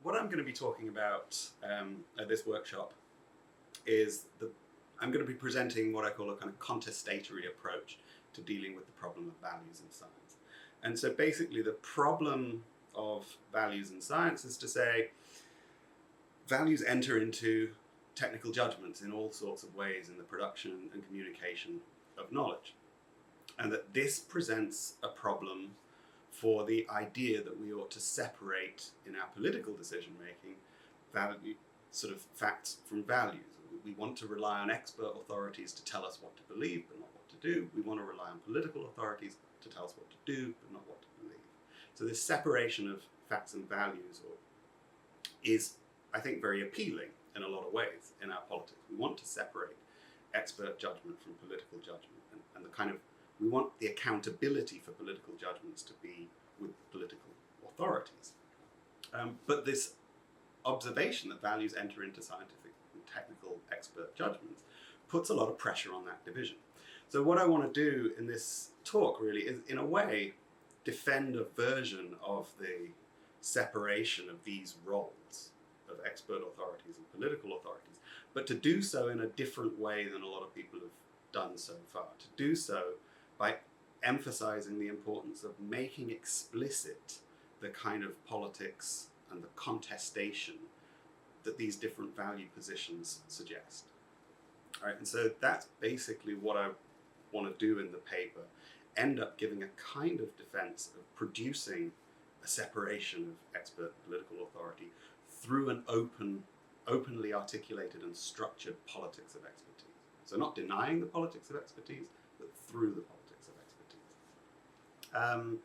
what I'm going to be talking about at this workshop is I'm going to be presenting what I call a kind of contestatory approach to dealing with the problem of values in science. And so basically the problem of values in science is to say values enter into technical judgments in all sorts of ways in the production and communication of knowledge. And that this presents a problem for the idea that we ought to separate in our political decision making sort of facts from values. We want to rely on expert authorities to tell us what to believe but not what to do. We want to rely on political authorities to tell us what to do but not what to believe. So this separation of facts and values is, I think, very appealing in a lot of ways in our politics. We want to separate expert judgment from political judgment, and we want the accountability for political judgments to be with political authorities. But this observation that values enter into scientific and technical expert judgments puts a lot of pressure on that division. So what I want to do in this talk really is, in a way, defend a version of the separation of these roles of expert authorities and political authorities, but to do so in a different way than a lot of people have done so far. To do so by emphasizing the importance of making explicit the kind of politics and the contestation that these different value positions suggest. All right, and so that's basically what I want to do in the paper, end up giving a kind of defense of producing a separation of expert political authority through an openly articulated and structured politics of expertise. So not denying the politics of expertise, but through the politics of expertise.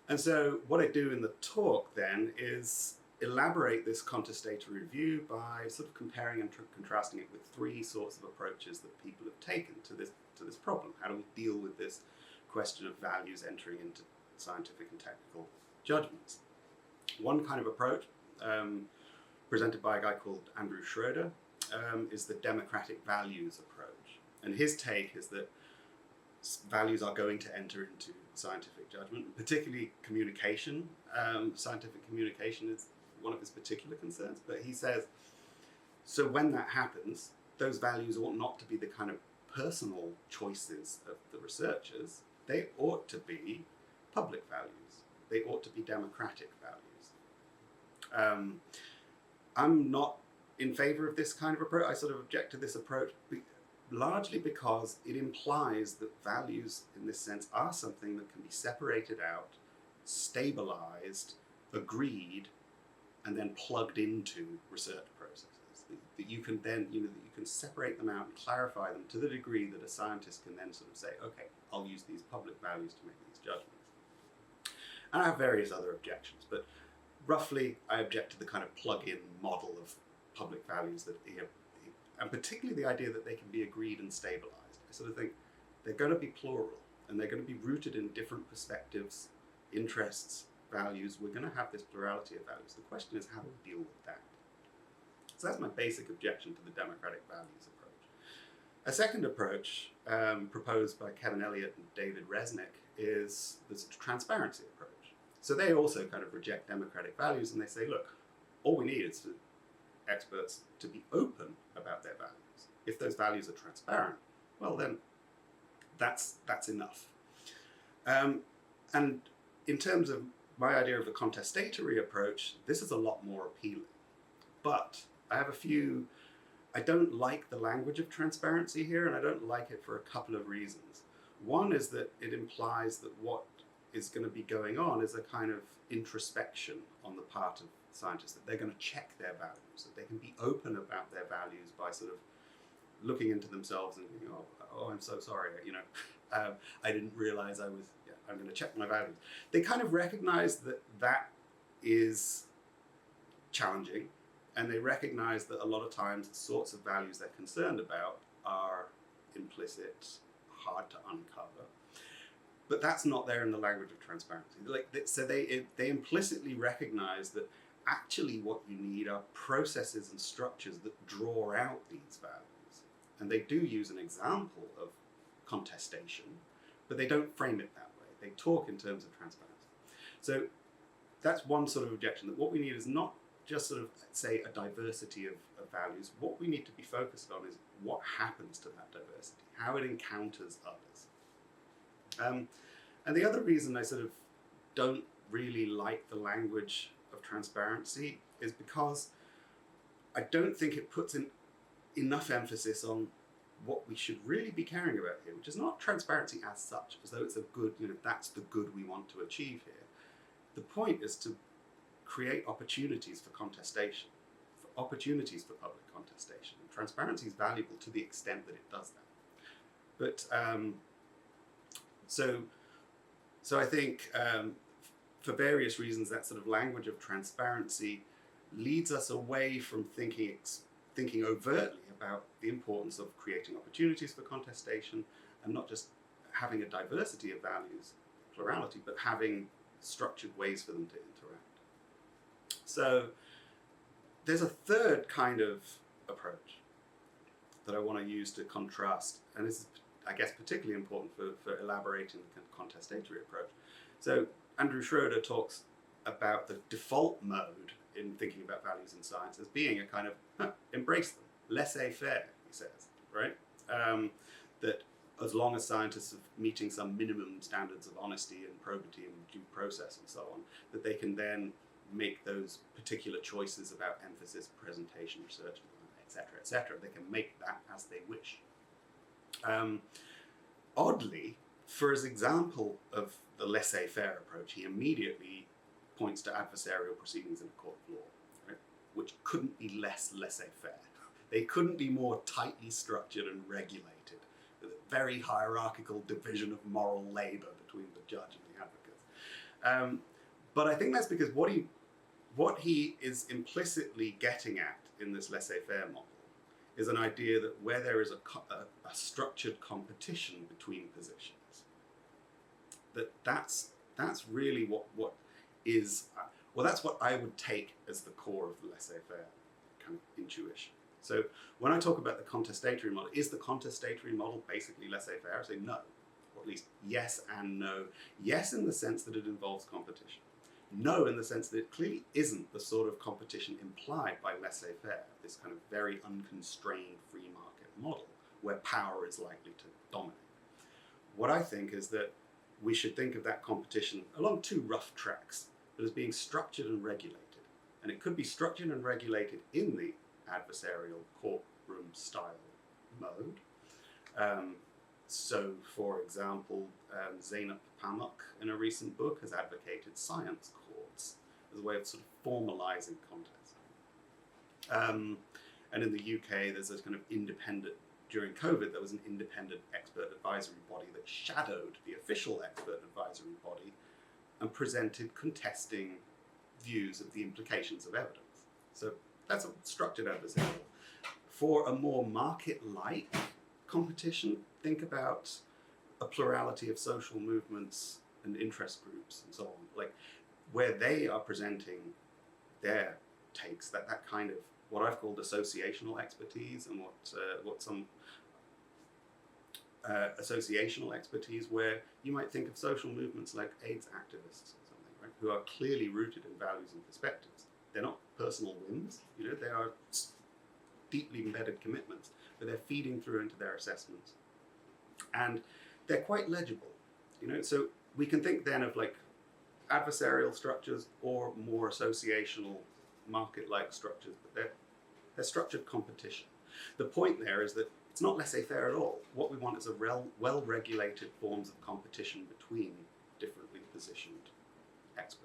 And so what I do in the talk then is elaborate this contestatory view by sort of comparing and contrasting it with three sorts of approaches that people have taken to this problem. How do we deal with this question of values entering into scientific and technical judgments? One kind of approach, presented by a guy called Andrew Schroeder, is the democratic values approach. And his take is that values are going to enter into scientific judgment, particularly communication. Scientific communication is one of his particular concerns, but he says, so when that happens, those values ought not to be the kind of personal choices of the researchers. They ought to be public values. They ought to be democratic values. I'm not in favor of this kind of approach. I sort of object to this approach largely because it implies that values in this sense are something that can be separated out, stabilized, agreed, and then plugged into research processes. That you can then, that you can separate them out and clarify them to the degree that a scientist can then sort of say, okay, I'll use these public values to make these judgments. And I have various other objections, but roughly I object to the kind of plug-in model of public values that and particularly the idea that they can be agreed and stabilized. I sort of think they're going to be plural and they're going to be rooted in different perspectives, interests, values. We're going to have this plurality of values. The question is, how do we deal with that? So that's my basic objection to the democratic values approach. A second approach proposed by Kevin Elliott and David Resnick is the transparency approach. So they also kind of reject democratic values and they say, look, all we need is for experts to be open about their values. If those values are transparent, well then that's enough. And in terms of my idea of the contestatory approach, this is a lot more appealing. But I don't like the language of transparency here, and I don't like it for a couple of reasons. One is that it implies that what is going to be going on is a kind of introspection on the part of scientists, that they're going to check their values, that they can be open about their values by sort of looking into themselves and thinking, oh, I'm so sorry, I didn't realize I'm going to check my values. They kind of recognize that that is challenging, and they recognize that a lot of times the sorts of values they're concerned about are implicit, hard to uncover. But that's not there in the language of transparency. So they implicitly recognize that actually what you need are processes and structures that draw out these values. And they do use an example of contestation, but they don't frame it that way. They talk in terms of transparency. So that's one sort of objection, that what we need is not just sort of say a diversity of values. What we need to be focused on is what happens to that diversity, how it encounters others. And the other reason I sort of don't really like the language of transparency is because I don't think it puts in enough emphasis on what we should really be caring about here, which is not transparency as such, as though it's a good, that's the good we want to achieve here. The point is to create opportunities for contestation, for opportunities for public contestation. And transparency is valuable to the extent that it does that. But so I think for various reasons, that sort of language of transparency leads us away from thinking overtly about the importance of creating opportunities for contestation, and not just having a diversity of values, plurality, but having structured ways for them to interact. So there's a third kind of approach that I want to use to contrast, and this is, I guess, particularly important for elaborating the contestatory approach. So Andrew Schroeder talks about the default mode in thinking about values in science as being a kind of embrace them, laissez-faire, he says, right? That as long as scientists are meeting some minimum standards of honesty and probity and due process and so on, that they can then make those particular choices about emphasis, presentation, research, etc., etc. They can make that as they wish. Oddly, for his example of the laissez-faire approach, he immediately points to adversarial proceedings in a court of law, right? Which couldn't be less laissez-faire. They couldn't be more tightly structured and regulated. There's a very hierarchical division of moral labour between the judge and the advocates. But I think that's because what he is implicitly getting at in this laissez-faire model is an idea that where there is a structured competition between positions, that's really what is, well, that's what I would take as the core of the laissez-faire kind of intuition. So when I talk about the contestatory model, is the contestatory model basically laissez-faire? I say no, or at least yes and no. Yes, in the sense that it involves competition. No, in the sense that it clearly isn't the sort of competition implied by laissez-faire, this kind of very unconstrained free market model where power is likely to dominate. What I think is that we should think of that competition along two rough tracks, but as being structured and regulated. And it could be structured and regulated in the adversarial courtroom style mode. So, for example, Zeynep Pamuk in a recent book has advocated science courts as a way of sort of formalising contest. And in the UK, there's this kind of independent, during COVID, there was an independent expert advisory body that shadowed the official expert advisory body and presented contesting views of the implications of evidence. So that's a structured adversarial. For a more market-like competition, think about a plurality of social movements and interest groups and so on, like where they are presenting their takes, that kind of what I've called associational expertise, and what some associational expertise, where you might think of social movements like AIDS activists or something, right, who are clearly rooted in values and perspectives. They're not personal whims, they are deeply embedded commitments, but they're feeding through into their assessments. And they're quite legible, so we can think then of like adversarial structures or more associational market-like structures, but they're structured competition. The point there is that it's not laissez-faire at all. What we want is a well-regulated forms of competition between differently positioned experts.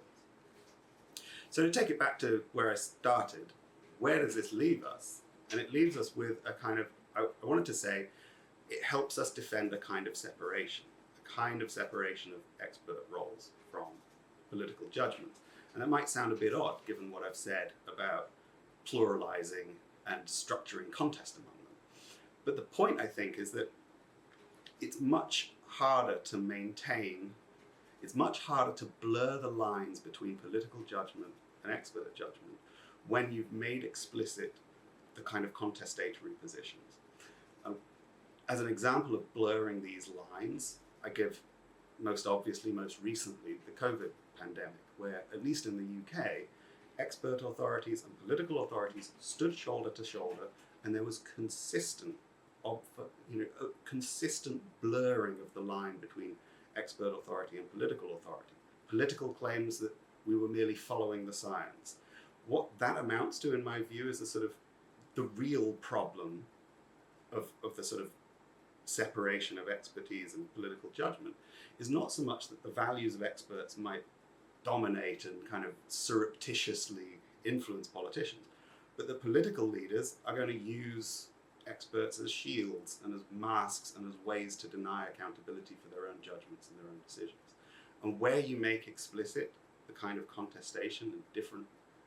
So to take it back to where I started, where does this leave us? And it leaves us with a kind of, I wanted to say, it helps us defend a kind of separation of expert roles from political judgment. And that might sound a bit odd, given what I've said about pluralizing and structuring contest among them. But the point, I think, is that it's much harder to maintain, it's much harder to blur the lines between political judgment and expert judgment when you've made explicit the kind of contestatory positions. As an example of blurring these lines, I give most obviously, most recently, the COVID pandemic, where, at least in the UK, expert authorities and political authorities stood shoulder to shoulder, and there was consistent blurring of the line between expert authority and political authority. Political claims that we were merely following the science. What that amounts to, in my view, is the real problem of the sort of separation of expertise and political judgment is not so much that the values of experts might dominate and kind of surreptitiously influence politicians, but that political leaders are going to use experts as shields and as masks and as ways to deny accountability for their own judgments and their own decisions. And where you make explicit the kind of contestation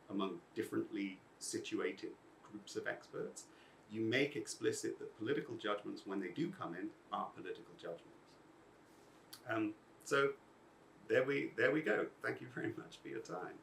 among differently situated groups of experts, you make explicit that political judgments, when they do come in, are political judgments. So there we go. Thank you very much for your time.